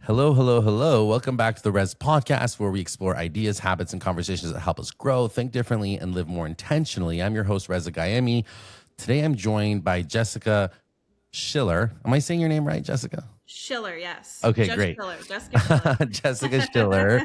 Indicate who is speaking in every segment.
Speaker 1: Hello, hello, hello. Welcome back to the Rez Podcast, where we explore ideas, habits, and conversations that help us grow, think differently, and live more intentionally. I'm your host, Reza. Today I'm joined by Jessica Schiller. Am I saying your name right, Jessica?
Speaker 2: Schiller, yes.
Speaker 1: Okay,
Speaker 2: Just
Speaker 1: great.
Speaker 2: Schiller, Jessica Schiller.
Speaker 1: Jessica Schiller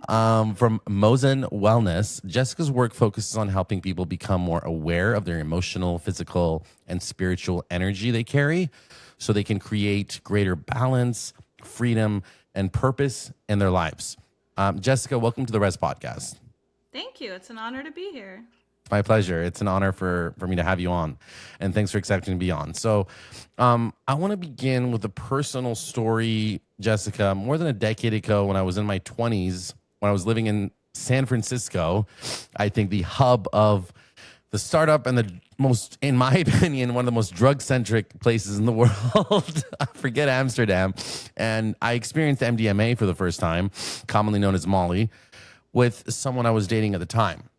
Speaker 1: from Mozen Wellness. Jessica's work focuses on helping people become more aware of their emotional, physical, and spiritual energy they carry so they can create greater balance, freedom, and purpose in their lives. Jessica, welcome to the Rez Podcast.
Speaker 2: Thank you. It's an honor to be here.
Speaker 1: My pleasure. It's an honor for me to have you on. And thanks for accepting to be on. So I want to begin with a personal story, Jessica. More than a decade ago, when I was in my 20s, when I was living in San Francisco, I think the hub of the startup and the most, in my opinion, one of the most drug-centric places in the world. Forget Amsterdam. And I experienced MDMA for the first time, commonly known as Molly, with someone I was dating at the time.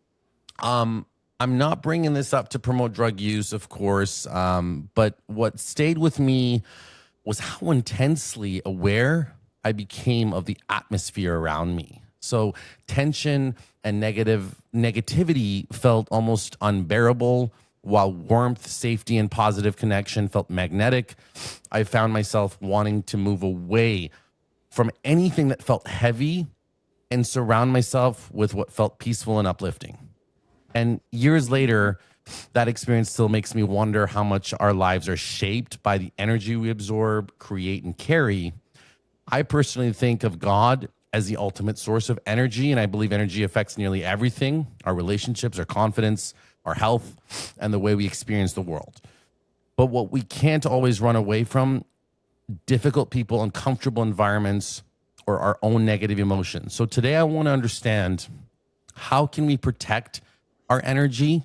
Speaker 1: I'm not bringing this up to promote drug use, of course, but what stayed with me was how intensely aware I became of the atmosphere around me. So tension and negativity felt almost unbearable, while warmth, safety, and positive connection felt magnetic. I found myself wanting to move away from anything that felt heavy and surround myself with what felt peaceful and uplifting. And years later, that experience still makes me wonder how much our lives are shaped by the energy we absorb, create, and carry. I personally think of God as the ultimate source of energy, and I believe energy affects nearly everything: our relationships, our confidence, our health, and the way we experience the world. But what we can't always run away from: difficult people, uncomfortable environments, or our own negative emotions. So today I want to understand, how can we protect our energy,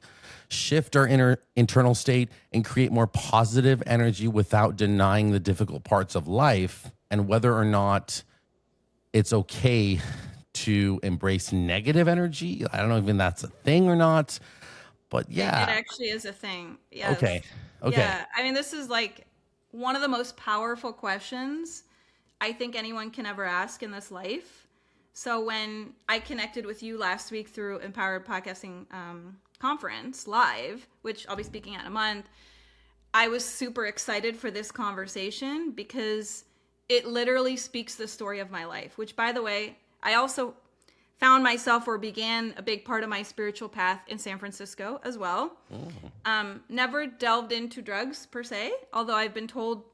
Speaker 1: shift our internal state, and create more positive energy without denying the difficult parts of life, and whether or not it's okay to embrace negative energy. I don't know if that's a thing or not, but
Speaker 2: It
Speaker 1: yeah.
Speaker 2: actually is a thing.
Speaker 1: Okay.
Speaker 2: Yes.
Speaker 1: Okay.
Speaker 2: Yeah. I mean, this is like one of the most powerful questions I think anyone can ever ask in this life. So when I connected with you last week through Empowered Podcasting Conference live, which I'll be speaking at in a month, I was super excited for this conversation because it literally speaks the story of my life, which, by the way, I also found myself or began a big part of my spiritual path in San Francisco as well. Never delved into drugs per se, although I've been told,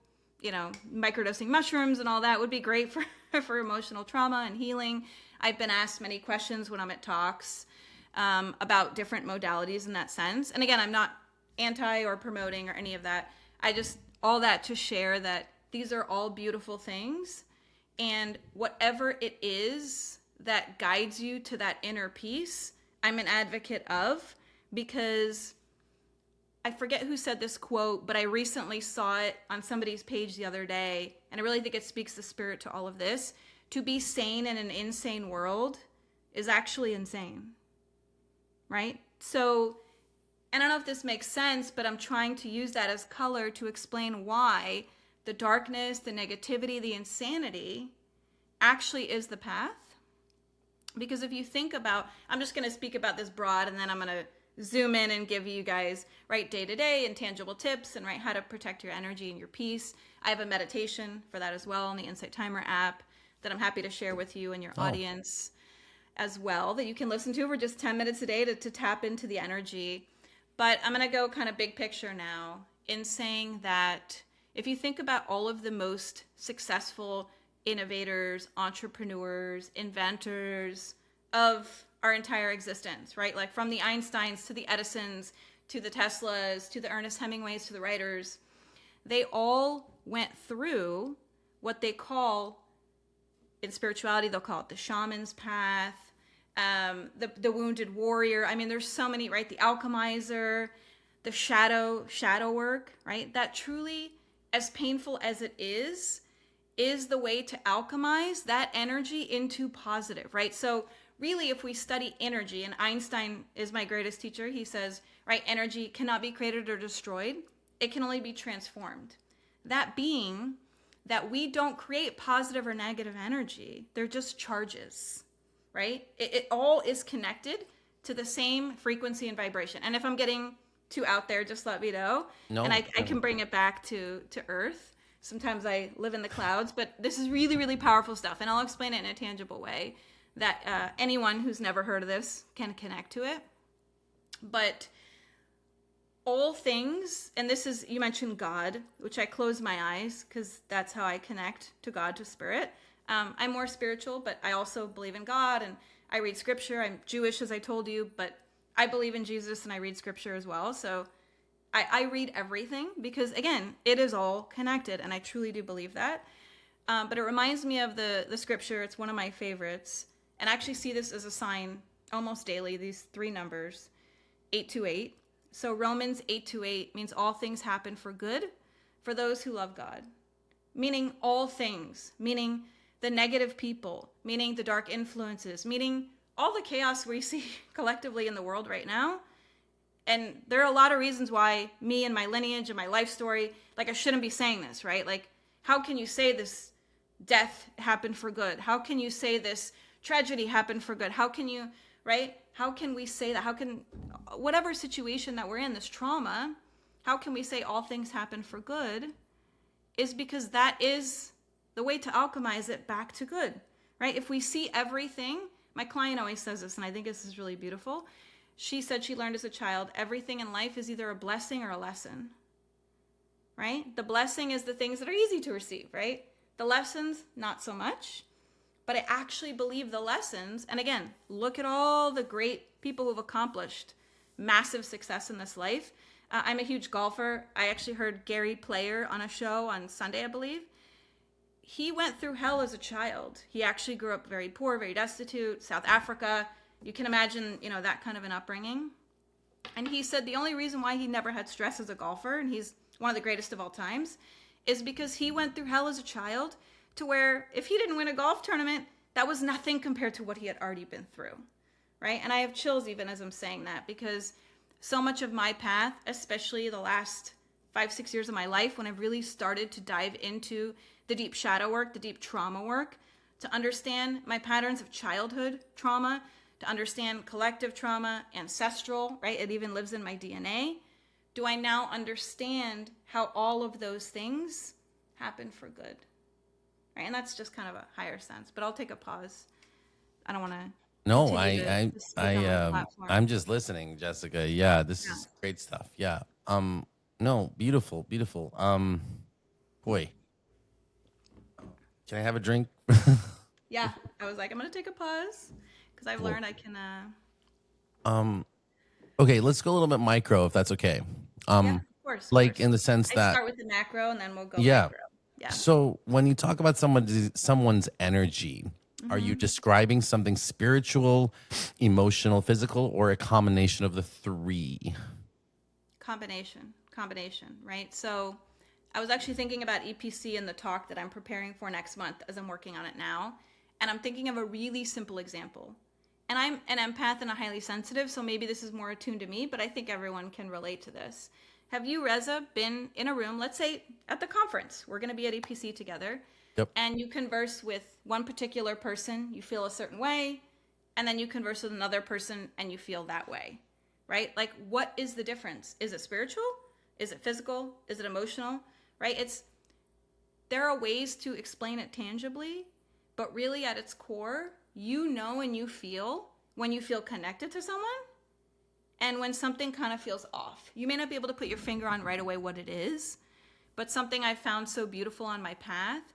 Speaker 2: microdosing mushrooms and all that would be great for, for emotional trauma and healing. I've been asked many questions when I'm at talks about different modalities in that sense. And again, I'm not anti or promoting or any of that. I just, all that to share that these are all beautiful things. And whatever it is that guides you to that inner peace, I'm an advocate of, because I forget who said this quote, but I recently saw it on somebody's page the other day, and I really think it speaks the spirit to all of this. To be sane in an insane world is actually insane, right? So, and I don't know if this makes sense, but I'm trying to use that as color to explain why the darkness, the negativity, the insanity actually is the path. Because if you think about, I'm just going to speak about this broad, and then I'm going to zoom in and give you guys, right, day-to-day and tangible tips, and right, how to protect your energy and your peace. I have a meditation for that as well on the Insight Timer app that I'm happy to share with you and your audience as well, that you can listen to for just 10 minutes a day to tap into the energy. But I'm going to go kind of big picture now in saying that if you think about all of the most successful innovators, entrepreneurs, inventors of our entire existence, right? Like from the Einsteins to the Edisons to the Teslas to the Ernest Hemingways to the writers, they all went through what they call, in spirituality, they'll call it the shaman's path, the wounded warrior. I mean, there's so many, right? The alchemizer, the shadow work, right? That truly, as painful as it is the way to alchemize that energy into positive, right? So really, if we study energy, and Einstein is my greatest teacher, he says, right, energy cannot be created or destroyed. It can only be transformed. That being that we don't create positive or negative energy. They're just charges, right? It all is connected to the same frequency and vibration. And if I'm getting too out there, just let me know.
Speaker 1: No,
Speaker 2: And I can bring it back to Earth. Sometimes I live in the clouds, but this is really, really powerful stuff. And I'll explain it in a tangible way that anyone who's never heard of this can connect to it. But all things, and this is, you mentioned God, which I close my eyes because that's how I connect to God, to spirit. I'm more spiritual, but I also believe in God, and I read scripture. I'm Jewish, as I told you, but I believe in Jesus and I read scripture as well. So I read everything because, again, it is all connected, and I truly do believe that. But it reminds me of the scripture. It's one of my favorites. And I actually see this as a sign almost daily, these 3 numbers, 828. So Romans 828 means all things happen for good for those who love God. Meaning all things, meaning the negative people, meaning the dark influences, meaning all the chaos we see collectively in the world right now. And there are a lot of reasons why me and my lineage and my life story, like I shouldn't be saying this, right? Like, how can you say this death happened for good? How can you say this tragedy happened for good? How can you, right? How can we say that? How can, whatever situation that we're in, this trauma, how can we say all things happen for good? Is because that is the way to alchemize it back to good, right? If we see everything, my client always says this, and I think this is really beautiful. She said she learned as a child, everything in life is either a blessing or a lesson, right? The blessing is the things that are easy to receive, right? The lessons, not so much. But I actually believe the lessons, and again, look at all the great people who've accomplished massive success in this life. I'm a huge golfer. I actually heard Gary Player on a show on Sunday, I believe. He went through hell as a child. He actually grew up very poor, very destitute, South Africa. You can imagine, that kind of an upbringing. And he said the only reason why he never had stress as a golfer, and he's one of the greatest of all times, is because he went through hell as a child to where if he didn't win a golf tournament, that was nothing compared to what he had already been through, right? And I have chills even as I'm saying that, because so much of my path, especially the last 5-6 years of my life, when I've really started to dive into the deep shadow work, the deep trauma work, to understand my patterns of childhood trauma, to understand collective trauma, ancestral, right? It even lives in my DNA. Do I now understand how all of those things happen for good? Right? And that's just kind of a higher sense, but I'll take a pause. I don't want to.
Speaker 1: No, I'm just listening, Jessica. Yeah, this is great stuff. Yeah. No, beautiful. Boy, can I have a drink?
Speaker 2: Yeah, I was like, I'm gonna take a pause because I've learned I can.
Speaker 1: Okay, let's go a little bit micro, if that's okay.
Speaker 2: Yeah, of course.
Speaker 1: In the sense that
Speaker 2: I start with the macro and then we'll go
Speaker 1: yeah.
Speaker 2: micro. Yeah.
Speaker 1: So when you talk about someone's energy, are you describing something spiritual, emotional, physical, or a combination of the 3?
Speaker 2: Combination, right? So I was actually thinking about EPC in the talk that I'm preparing for next month as I'm working on it now. And I'm thinking of a really simple example. And I'm an empath and a highly sensitive, so maybe this is more attuned to me, but I think everyone can relate to this. Have you, Reza, been in a room, let's say at the conference, we're going to be at EPC together,
Speaker 1: yep.
Speaker 2: And you converse with one particular person, you feel a certain way, and then you converse with another person and you feel that way, right? Like, what is the difference? Is it spiritual? Is it physical? Is it emotional? Right? There are ways to explain it tangibly, but really at its core, and you feel when you feel connected to someone and when something kind of feels off. You may not be able to put your finger on right away what it is, but something I found so beautiful on my path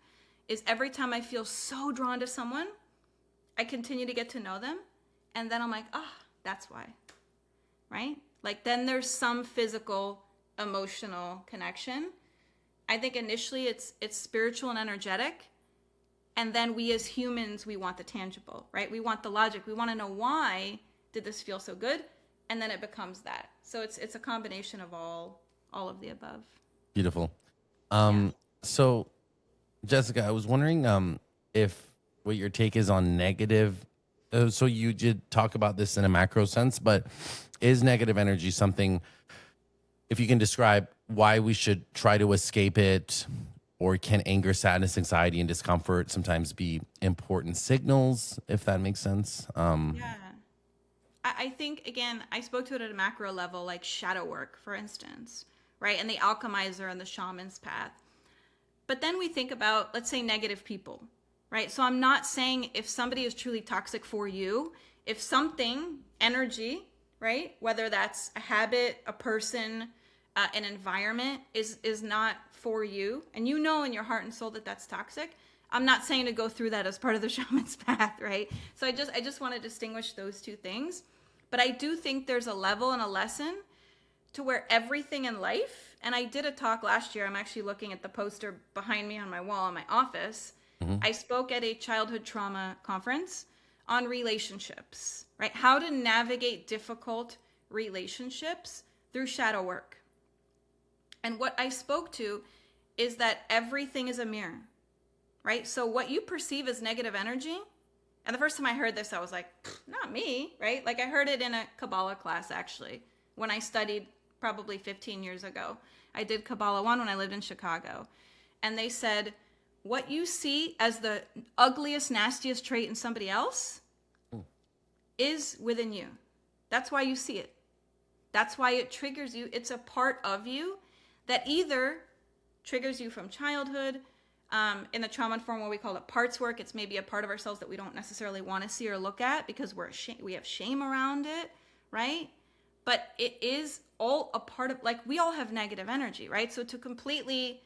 Speaker 2: is every time I feel so drawn to someone, I continue to get to know them, and then I'm like, that's why, right? Like, then there's some physical, emotional connection. I think initially it's spiritual and energetic, and then we as humans, we want the tangible, right? We want the logic. We want to know, why did this feel so good? And then it becomes that. So it's a combination of all of the above.
Speaker 1: Beautiful. So Jessica, I was wondering if what your take is on negative. So you did talk about this in a macro sense, but is negative energy something, if you can describe why we should try to escape it, or can anger, sadness, anxiety, and discomfort sometimes be important signals, if that makes sense?
Speaker 2: Yeah. I think, again, I spoke to it at a macro level, like shadow work, for instance, right? And the alchemizer and the shaman's path. But then we think about, let's say, negative people, right? So I'm not saying if somebody is truly toxic for you, if something, energy, right? Whether that's a habit, a person, an environment is not for you, and you know in your heart and soul that that's toxic. I'm not saying to go through that as part of the shaman's path, right? So I just want to distinguish those two things. But I do think there's a level and a lesson to where everything in life, and I did a talk last year. I'm actually looking at the poster behind me on my wall in my office.
Speaker 1: Mm-hmm.
Speaker 2: I spoke at a childhood trauma conference on relationships, right? How to navigate difficult relationships through shadow work. And what I spoke to is that everything is a mirror, right? So what you perceive as negative energy, and the first time I heard this, I was like, not me, right? Like I heard it in a Kabbalah class, actually, when I studied probably 15 years ago. I did Kabbalah 1 when I lived in Chicago. And they said, what you see as the ugliest, nastiest trait in somebody else is within you. That's why you see it. That's why it triggers you. It's a part of you that either triggers you from childhood, in the trauma informed where we call it parts work. It's maybe a part of ourselves that we don't necessarily want to see or look at because we have shame around it, right? But it is all a part of, like, we all have negative energy, right? So to completely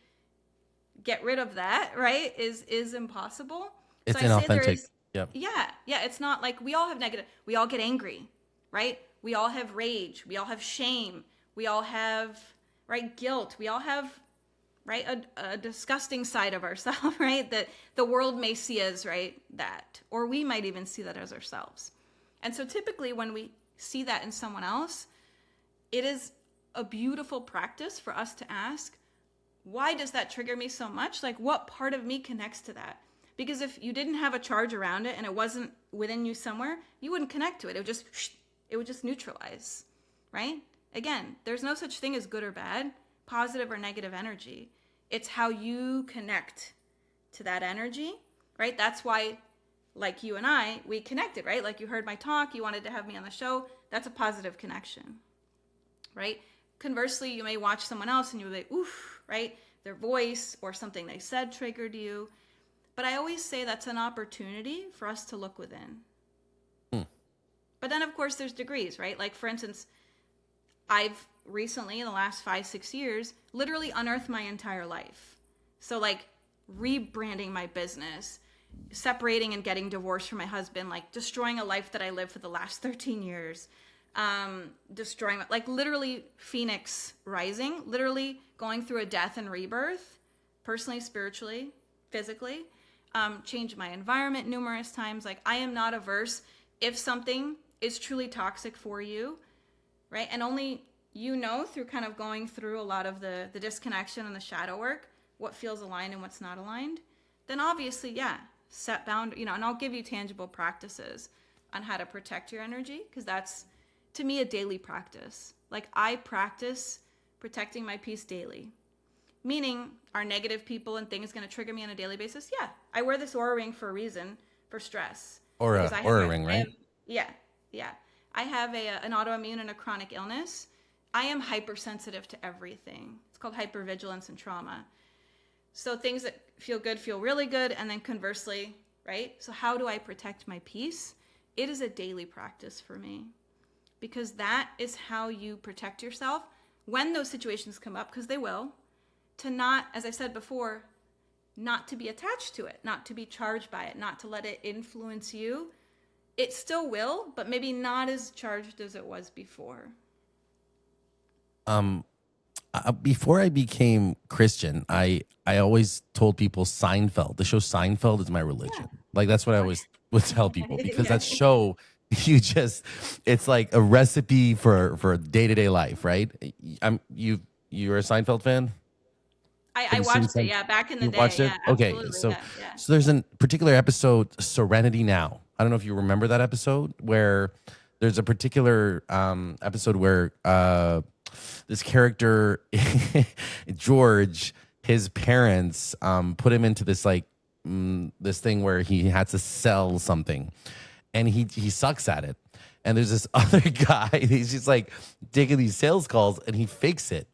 Speaker 2: get rid of that, right, is impossible.
Speaker 1: It's
Speaker 2: so I say there
Speaker 1: inauthentic.
Speaker 2: is,
Speaker 1: Yep.
Speaker 2: yeah, it's not like we all have negative, we all get angry, right? We all have rage, we all have shame, we all have, right, guilt, we all have, right, a disgusting side of ourselves, right, that the world may see as, right, that, or we might even see that as ourselves. And so typically when we see that in someone else, it is a beautiful practice for us to ask, why does that trigger me so much? Like, what part of me connects to that? Because if you didn't have a charge around it and it wasn't within you somewhere, you wouldn't connect to it. It would just neutralize, right? Again, there's no such thing as good or bad, positive or negative energy. It's how you connect to that energy, right? That's why, like you and I, we connected, right? Like you heard my talk, you wanted to have me on the show. That's a positive connection, right? Conversely, you may watch someone else and you'll be like, oof, right? Their voice or something they said triggered you. But I always say that's an opportunity for us to look within. But then, of course, there's degrees, right? Like, for instance, I've recently, in the last 5-6 years, literally unearthed my entire life. So, like, rebranding my business, separating and getting divorced from my husband, like, destroying a life that I lived for the last 13 years, destroying, like, literally Phoenix rising, literally going through a death and rebirth, personally, spiritually, physically, changed my environment numerous times. Like, I am not averse if something is truly toxic for you, right? And only you know through kind of going through a lot of the disconnection and the shadow work, what feels aligned and what's not aligned, then obviously, yeah, set boundaries, and I'll give you tangible practices on how to protect your energy, because that's, to me, a daily practice. Like, I practice protecting my peace daily. Meaning, are negative people and things going to trigger me on a daily basis? Yeah. I wear this Aura ring for a reason, for stress.
Speaker 1: Or a ring, right?
Speaker 2: Yeah. I have an autoimmune and a chronic illness. I am hypersensitive to everything. It's called hypervigilance and trauma. So things that feel good feel really good, and then conversely, right? So how do I protect my peace? It is a daily practice for me, because that is how you protect yourself when those situations come up, because they will, to not, as I said before, not to be attached to it, not to be charged by it, not to let it influence you. It still will, but maybe not as charged as it was before.
Speaker 1: Before I became Christian, I always told people Seinfeld, the show Seinfeld is my religion.
Speaker 2: Yeah.
Speaker 1: Like, that's what I always would tell people, because
Speaker 2: Yeah.
Speaker 1: that show, it's like a recipe for day-to-day life, right? You're a Seinfeld fan?
Speaker 2: I watched it, yeah, back in the
Speaker 1: You
Speaker 2: day.
Speaker 1: watched it?
Speaker 2: Yeah,
Speaker 1: Okay,
Speaker 2: absolutely.
Speaker 1: so
Speaker 2: Yeah.
Speaker 1: so there's a particular episode, Serenity Now. I don't know if you remember that episode, where there's a particular episode where this character George his parents put him into this like this thing where he had to sell something, and he sucks at it. And there's this other guy, he's just like taking these sales calls, and he fakes it.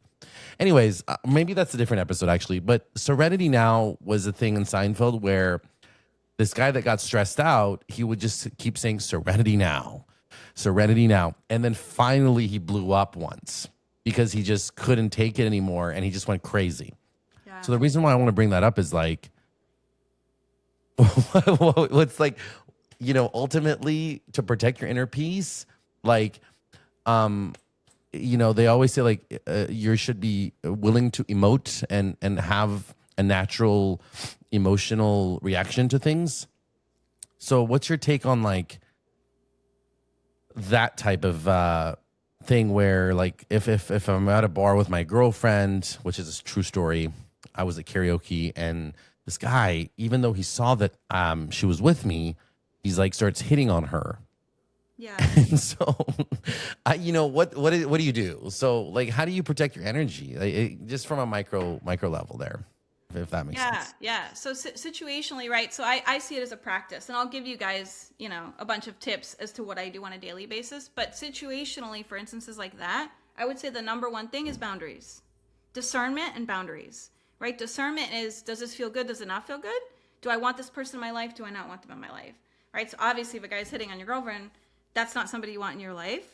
Speaker 1: Anyways, maybe that's a different episode actually. But Serenity Now was a thing in Seinfeld where this guy that got stressed out, he would just keep saying Serenity Now, Serenity Now, and then finally he blew up once because he just couldn't take it anymore, and he just went crazy.
Speaker 2: Yeah.
Speaker 1: So the reason why I want to bring that up is like, what's like, you know, ultimately to protect your inner peace, like, you know, they always say like you should be willing to emote and have a natural emotional reaction to things. So what's your take on like that type of thing where like if I'm at a bar with my girlfriend, which is a true story, I was at karaoke and this guy, even though he saw that she was with me, he's like starts hitting on her.
Speaker 2: Yeah.
Speaker 1: And so, you know, what do you do? So, like, how do you protect your energy? Like, just from a micro level there, if that makes sense.
Speaker 2: Yeah. So situationally, right? So I see it as a practice, and I'll give you guys, you know, a bunch of tips as to what I do on a daily basis. But situationally, for instances like that, I would say the number one thing is boundaries, discernment, and boundaries. Right? Discernment is, does this feel good? Does it not feel good? Do I want this person in my life? Do I not want them in my life? Right? So obviously, if a guy's hitting on your girlfriend, that's not somebody you want in your life,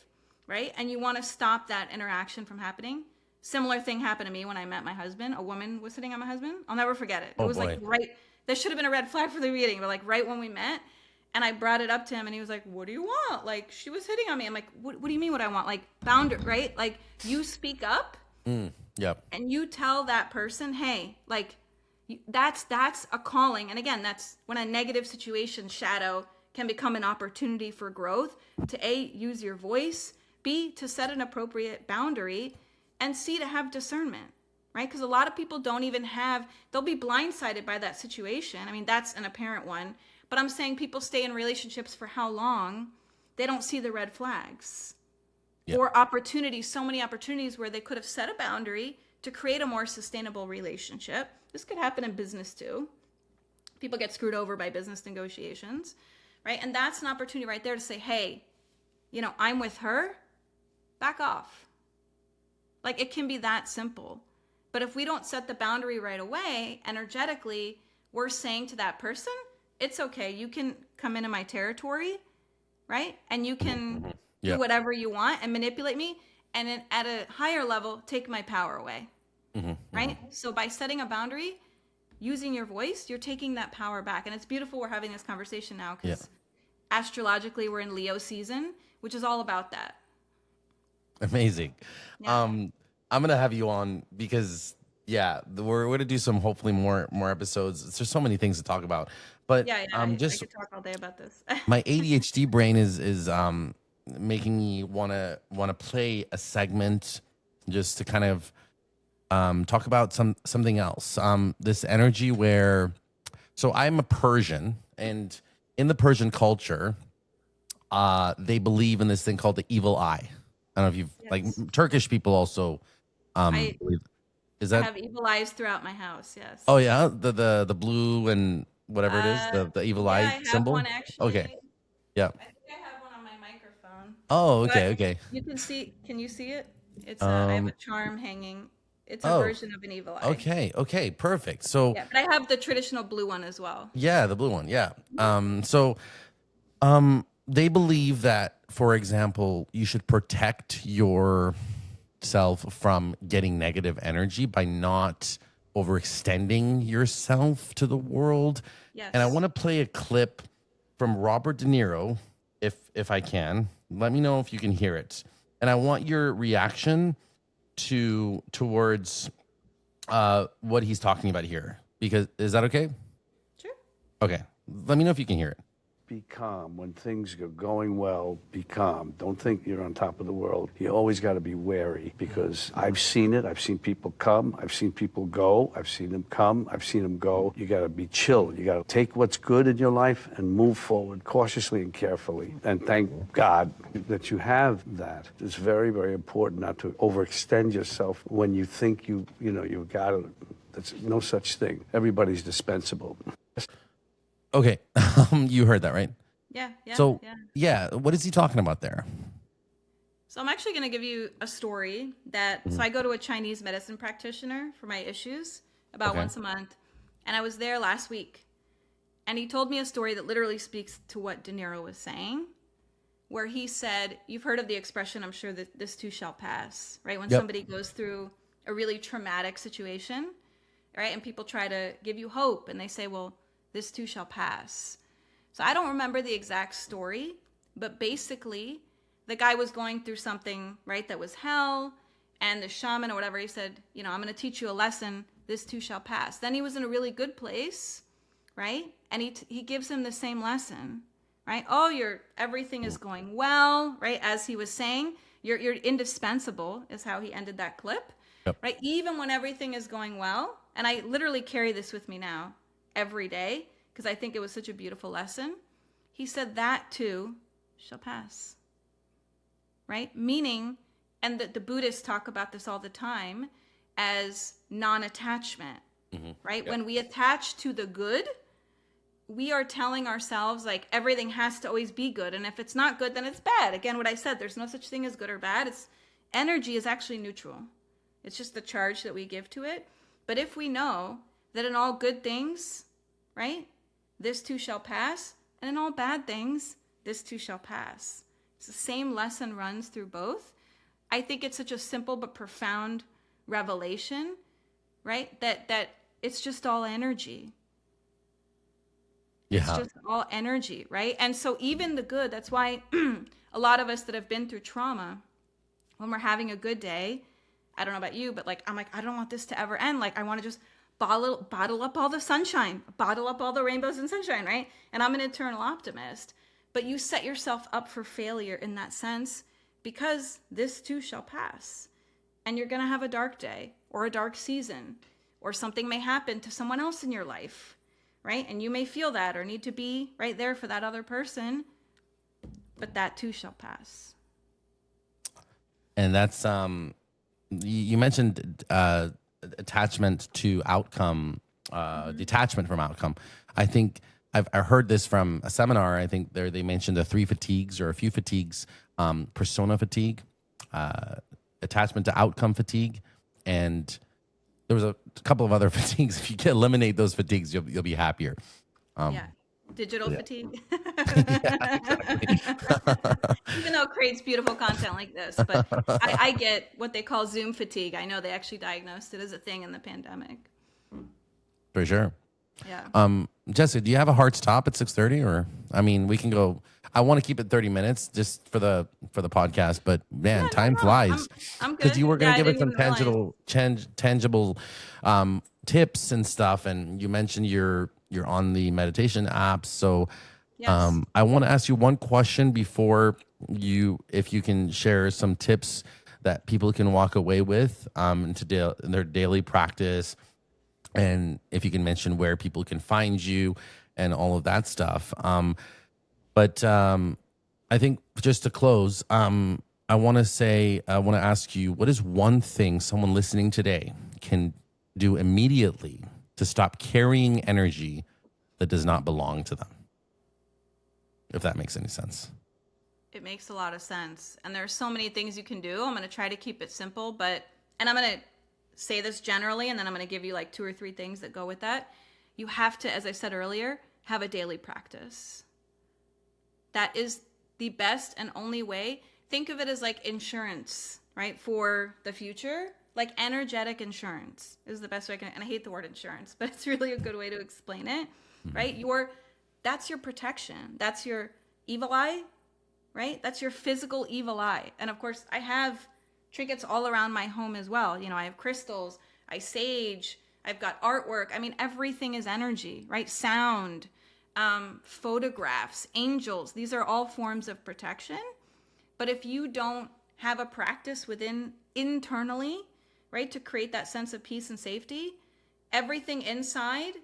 Speaker 2: right? And you want to stop that interaction from happening. Similar thing happened to me when I met my husband. A woman was hitting on my husband. I'll never forget it. It was
Speaker 1: boy.
Speaker 2: like right, there should have been a red flag for the beginning, but like right when we met, and I brought it up to him, and he was like, "What do you want?" Like, she was hitting on me. I'm like, "What do you mean? What I want?" Like, boundary, right? Like, you speak up,
Speaker 1: Yep.
Speaker 2: and you tell that person, "Hey, like, that's a calling." And again, that's when a negative situation shadow can become an opportunity for growth, to A, use your voice, B, to set an appropriate boundary, and C, to have discernment, right? Because a lot of people don't even have, they'll be blindsided by that situation. I mean, that's an apparent one, but I'm saying people stay in relationships for how long? They don't see the red flags.
Speaker 1: Yep.
Speaker 2: Or opportunities, so many opportunities where they could have set a boundary to create a more sustainable relationship. This could happen in business too. People get screwed over by business negotiations. Right? And that's an opportunity right there to say, hey, you know, I'm with her, back off. Like, it can be that simple. But if we don't set the boundary right away, energetically, we're saying to that person, it's okay. You can come into my territory, right? And you can do whatever you want and manipulate me. And then at a higher level, take my power away, right? So by setting a boundary, using your voice, you're taking that power back. And it's beautiful we're having this conversation now because astrologically we're in Leo season, which is all about that.
Speaker 1: Amazing.
Speaker 2: Yeah.
Speaker 1: I'm gonna have you on because we're gonna do some hopefully more episodes. There's so many things to talk about. But
Speaker 2: I could talk all day about this.
Speaker 1: my ADHD brain is making me wanna play a segment just to kind of talk about something else. This energy where, so I'm a Persian, and in the Persian culture, they believe in this thing called the evil eye. I don't know if you've like Turkish people also. Believe, is that?
Speaker 2: I have evil eyes throughout my house. Yes.
Speaker 1: Oh yeah, the blue and whatever it is, the evil eye
Speaker 2: I have
Speaker 1: symbol.
Speaker 2: one actually.
Speaker 1: Okay. Yeah.
Speaker 2: I think I have one on my microphone.
Speaker 1: Oh, okay,
Speaker 2: But
Speaker 1: okay.
Speaker 2: You can see. Can you see it? It's I have a charm hanging. It's a version of an evil eye.
Speaker 1: Okay, perfect. So
Speaker 2: Yeah, but I have the traditional blue one as well.
Speaker 1: yeah, the blue one. Yeah. They believe that, for example, you should protect yourself from getting negative energy by not overextending yourself to the world.
Speaker 2: Yes.
Speaker 1: And I want to play a clip from Robert De Niro, if I can. Let me know if you can hear it. And I want your reaction towards what he's talking about here. Because is that okay?
Speaker 2: Sure.
Speaker 1: Okay. Let me know if you can hear it.
Speaker 3: Be calm. When things are going well, be calm. Don't think you're on top of the world. You always got to be wary because I've seen it. I've seen people come. I've seen people go. I've seen them come. I've seen them go. You got to be chill. You got to take what's good in your life and move forward cautiously and carefully. And thank God that you have that. It's very, very important not to overextend yourself when you think you've got it That's no such thing. Everybody's dispensable.
Speaker 1: Okay. You heard that, right?
Speaker 2: Yeah, yeah,
Speaker 1: So,
Speaker 2: yeah.
Speaker 1: yeah, what is he talking about there?
Speaker 2: So I'm actually going to give you a story that, so I go to a Chinese medicine practitioner for my issues about
Speaker 1: Okay.
Speaker 2: once a month. And I was there last week. And he told me a story that literally speaks to what De Niro was saying, where he said, you've heard of the expression, I'm sure, that this too shall pass, right? When
Speaker 1: Yep.
Speaker 2: somebody goes through a really traumatic situation, right? And people try to give you hope and they say, well, this too shall pass. So I don't remember the exact story, but basically the guy was going through something, right, that was hell, and the shaman or whatever, he said, I'm going to teach you a lesson, this too shall pass. Then he was in a really good place, right? And he gives him the same lesson, right? Oh, everything is going well, right? As he was saying, you're indispensable is how he ended that clip,
Speaker 1: Yep.
Speaker 2: right? Even when everything is going well, and I literally carry this with me now every day because I think it was such a beautiful lesson. He said that too shall pass, right? Meaning, and the Buddhists talk about this all the time as non-attachment, right? Yep. When we attach to the good, we are telling ourselves like everything has to always be good. And if it's not good, then it's bad. Again, what I said, there's no such thing as good or bad. Energy is actually neutral. It's just the charge that we give to it. But if we know that in all good things, right, this too shall pass, and in all bad things, this too shall pass. It's the same lesson runs through both. I think it's such a simple but profound revelation, right? That it's just all energy.
Speaker 1: Yeah.
Speaker 2: It's just all energy, right? And so even the good, that's why a lot of us that have been through trauma, when we're having a good day, I don't know about you, but I'm like, I don't want this to ever end. Like, I want to just bottle up all the sunshine, bottle up all the rainbows and sunshine, right? And I'm an eternal optimist. But you set yourself up for failure in that sense because this too shall pass. And you're going to have a dark day or a dark season or something may happen to someone else in your life, right? And you may feel that or need to be right there for that other person, but that too shall pass.
Speaker 1: And that's you mentioned attachment to outcome, detachment from outcome. I think I heard this from a seminar. I think they mentioned the 3 fatigues or a few fatigues: persona fatigue, attachment to outcome fatigue, and there was a couple of other fatigues. If you can eliminate those fatigues, you'll be happier.
Speaker 2: Digital fatigue.
Speaker 1: Yeah, exactly.
Speaker 2: Even though it creates beautiful content like this, but I get what they call Zoom fatigue. I know they actually diagnosed it as a thing in the pandemic.
Speaker 1: For sure.
Speaker 2: Yeah.
Speaker 1: Jessica, do you have a hard stop at 6:30, or we can go? I want to keep it 30 minutes just for the podcast, but man, time flies.
Speaker 2: I'm good.
Speaker 1: Because you were going to give us some tangible tips and stuff, and you mentioned you're on the meditation apps. So
Speaker 2: yes.
Speaker 1: I want to ask you one question before if you can share some tips that people can walk away with in their daily practice, and if you can mention where people can find you and all of that stuff. But I think just to close, I want to ask you, what is one thing someone listening today can do immediately to stop carrying energy that does not belong to them? If that makes any sense.
Speaker 2: It makes a lot of sense. And there's so many things you can do. I'm going to try to keep it simple, and I'm going to say this generally, and then I'm going to give you like 2 or 3 things that go with that. You have to, as I said earlier, have a daily practice. That is the best and only way. Think of it as like insurance, right? For the future, like energetic insurance is the best way I can, and I hate the word insurance, but it's really a good way to explain it, right? That's your protection. That's your evil eye, right? That's your physical evil eye. And of course, I have trinkets all around my home as well. I have crystals, I sage, I've got artwork. Everything is energy, right? Sound, photographs, angels. These are all forms of protection. But if you don't have a practice internally, right, to create that sense of peace and safety, everything inside,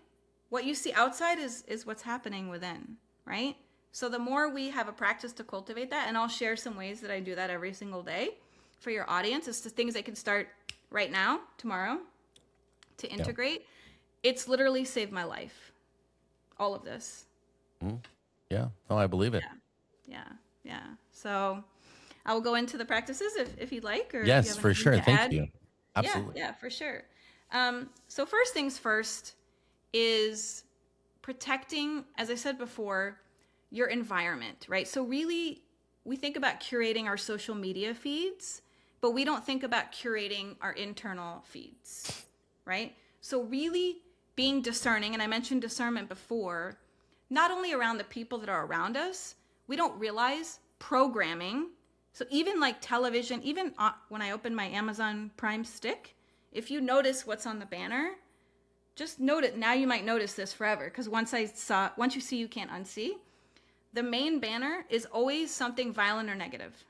Speaker 2: what you see outside is what's happening within, right? So the more we have a practice to cultivate that, and I'll share some ways that I do that every single day for your audience, as to things they can start right now, tomorrow, to integrate. It's literally saved my life. All of this.
Speaker 1: Yeah. Oh, I believe it.
Speaker 2: Yeah. So I will go into the practices if you'd like, or
Speaker 1: Yes,
Speaker 2: if you have
Speaker 1: for
Speaker 2: anything
Speaker 1: sure.
Speaker 2: to
Speaker 1: Thank
Speaker 2: add.
Speaker 1: you. Absolutely.
Speaker 2: Yeah, for sure. So first things first is protecting, as I said before, your environment, right? So really, we think about curating our social media feeds, but we don't think about curating our internal feeds, right? So really being discerning, and I mentioned discernment before, not only around the people that are around us, we don't realize programming. So even like television, even when I open my Amazon Prime stick, if you notice what's on the banner, just note it. Now you might notice this forever, because once you see, you can't unsee. The main banner is always something violent or negative.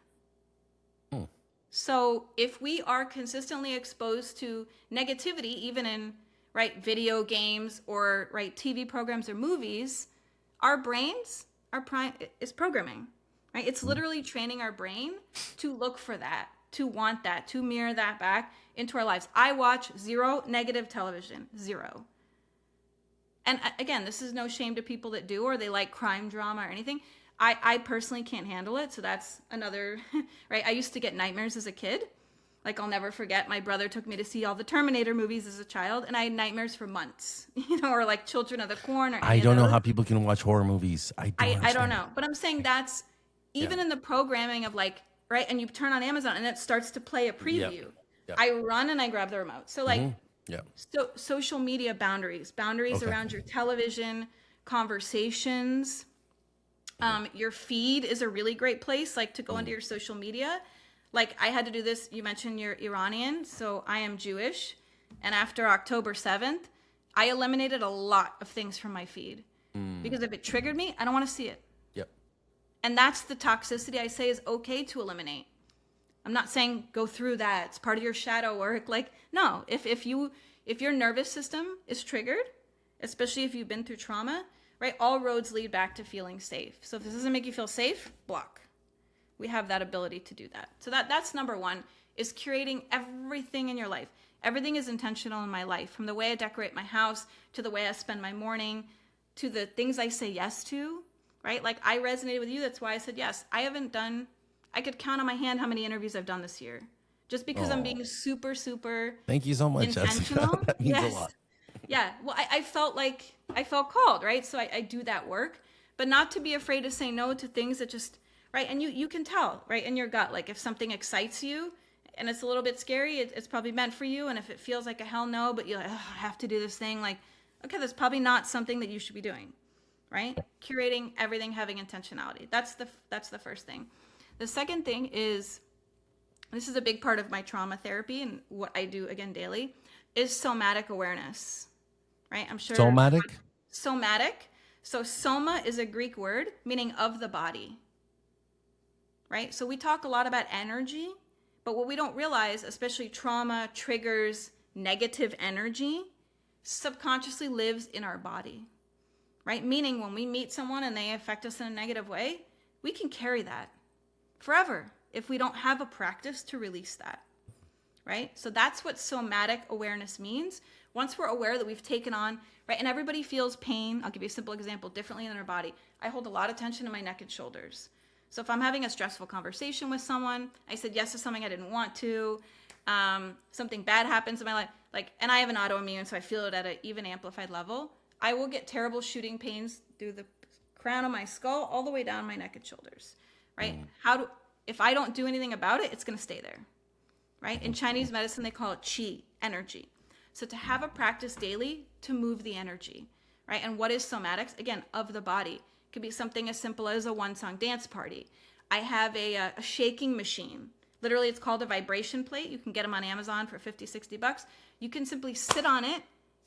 Speaker 2: So if we are consistently exposed to negativity, even in video games or TV programs or movies, our brains is programming, right? It's literally training our brain to look for that, to want that, to mirror that back into our lives. I watch zero negative television, zero. And again, this is no shame to people that do, or they like crime drama or anything. I personally can't handle it. So that's another, right? I used to get nightmares as a kid. Like, I'll never forget, my brother took me to see all the Terminator movies as a child, and I had nightmares for months, or like Children of the Corn. Or
Speaker 1: I don't know how people can watch horror movies. I
Speaker 2: don't know. But I'm saying that's even in the programming of and you turn on Amazon and it starts to play a preview.
Speaker 1: Yep.
Speaker 2: I run and I grab the remote. So so social media boundaries around your television, conversations. Your feed is a really great place, to go into your social media. I had to do this. You mentioned you're Iranian, so I am Jewish. And after October 7th, I eliminated a lot of things from my feed because if it triggered me, I don't want to see it.
Speaker 1: Yep.
Speaker 2: And that's the toxicity I say is okay to eliminate. I'm not saying go through that. It's part of your shadow work. No, if your nervous system is triggered, especially if you've been through trauma, all roads lead back to feeling safe. So if this doesn't make you feel safe, block. We have that ability to do that. So that's number one, is curating everything in your life. Everything is intentional in my life, from the way I decorate my house to the way I spend my morning to the things I say yes to, right? I resonated with you. That's why I said yes. I could count on my hand how many interviews I've done this year, just because I'm being super, super
Speaker 1: Thank you so much,
Speaker 2: intentional.
Speaker 1: Jessica. That means a lot.
Speaker 2: Yeah. Well, I felt called, right? So I do that work, but not to be afraid to say no to things that just, right? And you can tell, right, in your gut, if something excites you and it's a little bit scary, it's probably meant for you. And if it feels like a hell no, but you're like, oh, I have to do this thing, okay, that's probably not something that you should be doing, right? Curating everything, having intentionality. That's the first thing. The second thing is, this is a big part of my trauma therapy and what I do again daily, is somatic awareness, right? I'm sure. Somatic. So soma is a Greek word meaning of the body, right? So we talk a lot about energy, but what we don't realize, especially trauma triggers negative energy, subconsciously lives in our body, right? Meaning when we meet someone and they affect us in a negative way, we can carry that forever if we don't have a practice to release that, right? So that's what somatic awareness means. Once we're aware that we've taken on, right, and everybody feels pain, I'll give you a simple example, differently in their body. I hold a lot of tension in my neck and shoulders. So if I'm having a stressful conversation with someone, I said yes to something I didn't want to, something bad happens in my life, and I have an autoimmune, so I feel it at an even amplified level, I will get terrible shooting pains through the crown of my skull all the way down my neck and shoulders, right? If I don't do anything about it, it's going to stay there, right? In Chinese medicine, they call it qi, energy. So to have a practice daily to move the energy, right? And what is somatics? Again, of the body. It could be something as simple as a one-song dance party. I have a shaking machine. Literally, it's called a vibration plate. You can get them on Amazon for $50-$60. You can simply sit on it.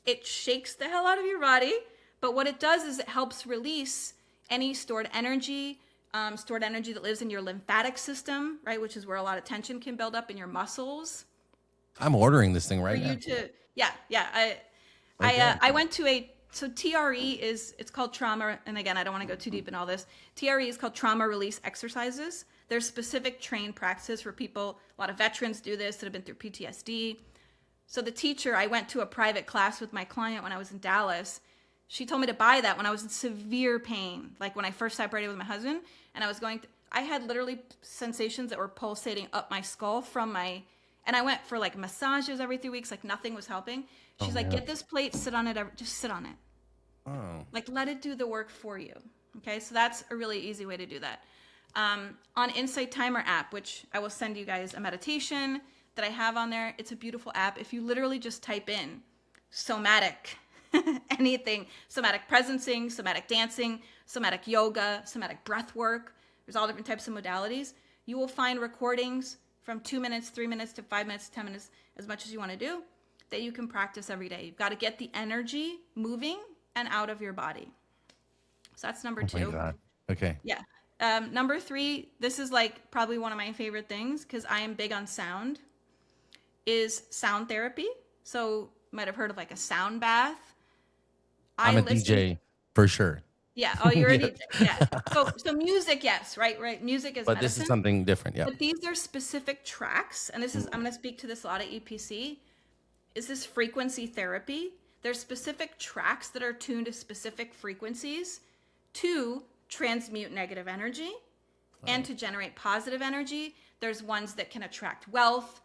Speaker 2: It shakes the hell out of your body. But what it does is it helps release any stored energy that lives in your lymphatic system, right? Which is where a lot of tension can build up in your muscles.
Speaker 1: I'm ordering this thing right now.
Speaker 2: I went to so TRE it's called trauma, and again, I don't want to go too deep in all this. TRE is called trauma release exercises. There's specific trained practices for people. A lot of veterans do this that have been through PTSD. So the teacher, I went to a private class with my client when I was in Dallas. She told me to buy that when I was in severe pain, like when I first separated with my husband, and I had literally sensations that were pulsating up my skull and I went for like massages every 3 weeks, like nothing was helping. She's like, get this plate, sit on it, just sit on it.
Speaker 1: Oh.
Speaker 2: Like, let it do the work for you. Okay, so that's a really easy way to do that. On Insight Timer app, which I will send you guys a meditation that I have on there. It's a beautiful app. If you literally just type in somatic, anything, somatic presencing, somatic dancing, somatic yoga, somatic breath work, there's all different types of modalities. You will find recordings from 2 minutes, 3 minutes to 5 minutes, 10 minutes, as much as you want to do, that you can practice every day. You've got to get the energy moving and out of your body. So that's number 2.
Speaker 1: Oh my God. Okay.
Speaker 2: Yeah. Number 3, this is like probably one of my favorite things because I am big on sound, is sound therapy. So you might have heard of like a sound bath.
Speaker 1: I'm a DJ for sure.
Speaker 2: Yeah. Oh, you're a DJ. Yeah. So music, yes, right. Music is
Speaker 1: But
Speaker 2: medicine.
Speaker 1: this is something different. Yeah.
Speaker 2: But these are specific tracks, and this is I'm going to speak to this a lot at EPC. Is this frequency therapy? There's specific tracks that are tuned to specific frequencies to transmute negative energy and to generate positive energy. There's ones that can attract wealth.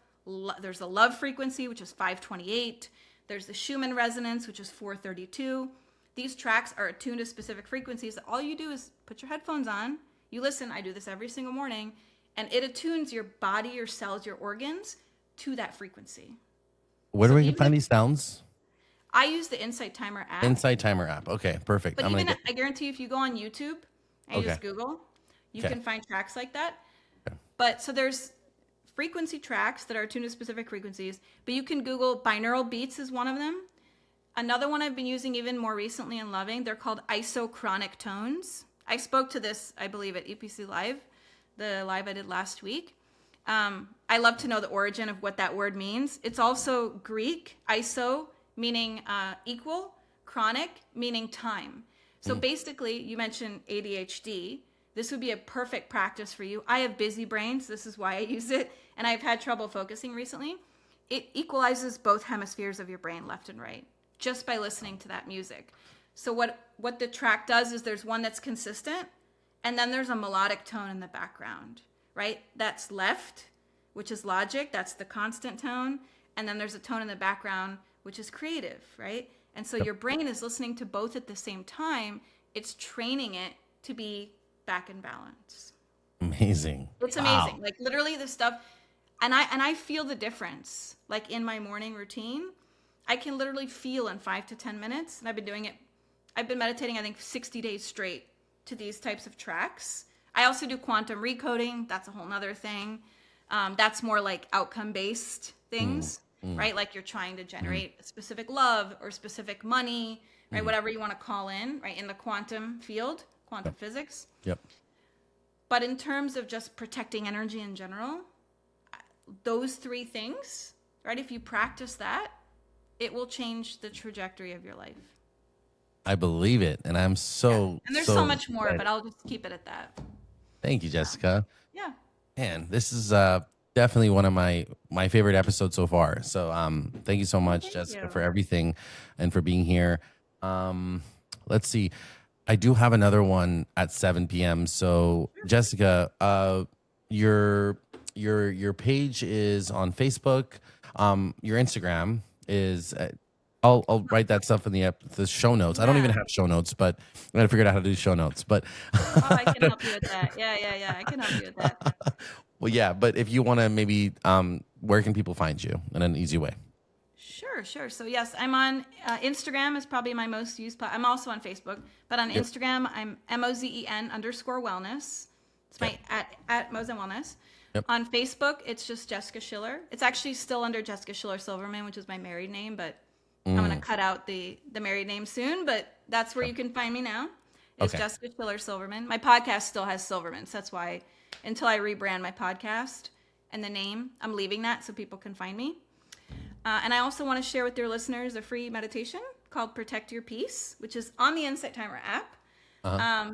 Speaker 2: There's a love frequency, which is 528. There's the Schumann resonance, which is 432. These tracks are attuned to specific frequencies. All you do is put your headphones on. You listen. I do this every single morning. And it attunes your body, your cells, your organs to that frequency.
Speaker 1: Where do we find these sounds?
Speaker 2: I use the Insight Timer app.
Speaker 1: Insight Timer app. Okay, perfect.
Speaker 2: But I guarantee you, if you go on YouTube and you just Google, you can find tracks like that.
Speaker 1: Okay.
Speaker 2: But so there's frequency tracks that are tuned to specific frequencies. But you can Google binaural beats is one of them. Another one I've been using even more recently and loving, they're called isochronic tones. I spoke to this, I believe, at EPC Live, the live I did last week. I love to know the origin of what that word means. It's also Greek, iso, meaning equal, chronic, meaning time. So basically, you mentioned ADHD. This would be a perfect practice for you. I have busy brains. This is why I use it. And I've had trouble focusing recently. It equalizes both hemispheres of your brain, left and right, just by listening to that music. So what the track does is there's one that's consistent, and then there's a melodic tone in the background, right? That's left, which is logic. That's the constant tone. And then there's a tone in the background, which is creative, right? And so your brain is listening to both at the same time. It's training it to be back in balance.
Speaker 1: Amazing.
Speaker 2: It's amazing. Wow. Like literally the stuff, and I feel the difference. Like in my morning routine, I can literally feel in 5 to 10 minutes, and I've been doing it. I've been meditating, I think, 60 days straight to these types of tracks. I also do quantum recoding. That's a whole nother thing. That's more like outcome-based things, right? Like you're trying to generate a specific love or specific money, right? Whatever you want to call in, right? In the quantum field, quantum physics.
Speaker 1: Yep.
Speaker 2: But in terms of just protecting energy in general, those 3 things, right? If you practice that, it will change the trajectory of your life.
Speaker 1: I believe it. And I'm so
Speaker 2: And there's so much more, but I'll just keep it at that.
Speaker 1: Thank you, Jessica.
Speaker 2: Yeah.
Speaker 1: Man, this is definitely one of my favorite episodes so far. So thank you so much, Jessica, for everything and for being here. Let's see. I do have another one at 7 p.m. So Jessica, your page is on Facebook. Your Instagram is I'll write that stuff in the show notes. Yeah. I don't even have show notes, but I gotta figure out how to do show notes. But
Speaker 2: I can help you with that. Yeah. I can help you with that.
Speaker 1: Well, yeah, but if you want to maybe, where can people find you in an easy way?
Speaker 2: Sure. So yes, I'm on Instagram is probably my most used. I'm also on Facebook, but on Instagram, I'm MOZEN_wellness. It's my at Mozen Wellness. Yep. On Facebook, it's just Jessica Schiller. It's actually still under Jessica Schiller Silverman, which is my married name, but I'm going to cut out the married name soon, but that's where you can find me now. It's Jessica Schiller Silverman. My podcast still has Silverman, so that's why until I rebrand my podcast and the name, I'm leaving that so people can find me. And I also want to share with your listeners a free meditation called Protect Your Peace, which is on the Insight Timer app.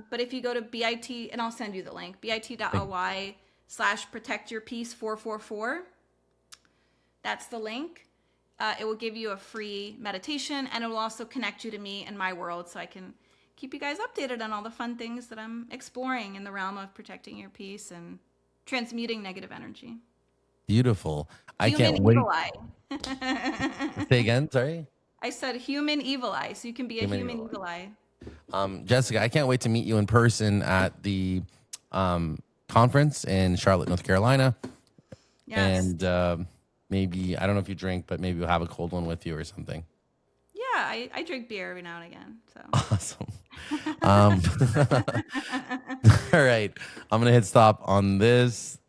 Speaker 2: But if you go to BIT, and I'll send you the link, bit.ly/protectyourpeace444, that's the link. It will give you a free meditation, and it will also connect you to me and my world, so I can keep you guys updated on all the fun things that I'm exploring in the realm of protecting your peace and transmuting negative energy.
Speaker 1: Beautiful. I
Speaker 2: Human
Speaker 1: can't wait.
Speaker 2: evil eye.
Speaker 1: Say again, sorry.
Speaker 2: I said human evil eye, so you can be a human evil eye.
Speaker 1: Jessica, I can't wait to meet you in person at the conference in Charlotte, North Carolina.
Speaker 2: Yes.
Speaker 1: And maybe, I don't know if you drink, but maybe we'll have a cold one with you or something.
Speaker 2: Yeah, I drink beer every now and again. So
Speaker 1: Awesome. All right. I'm going to hit stop on this.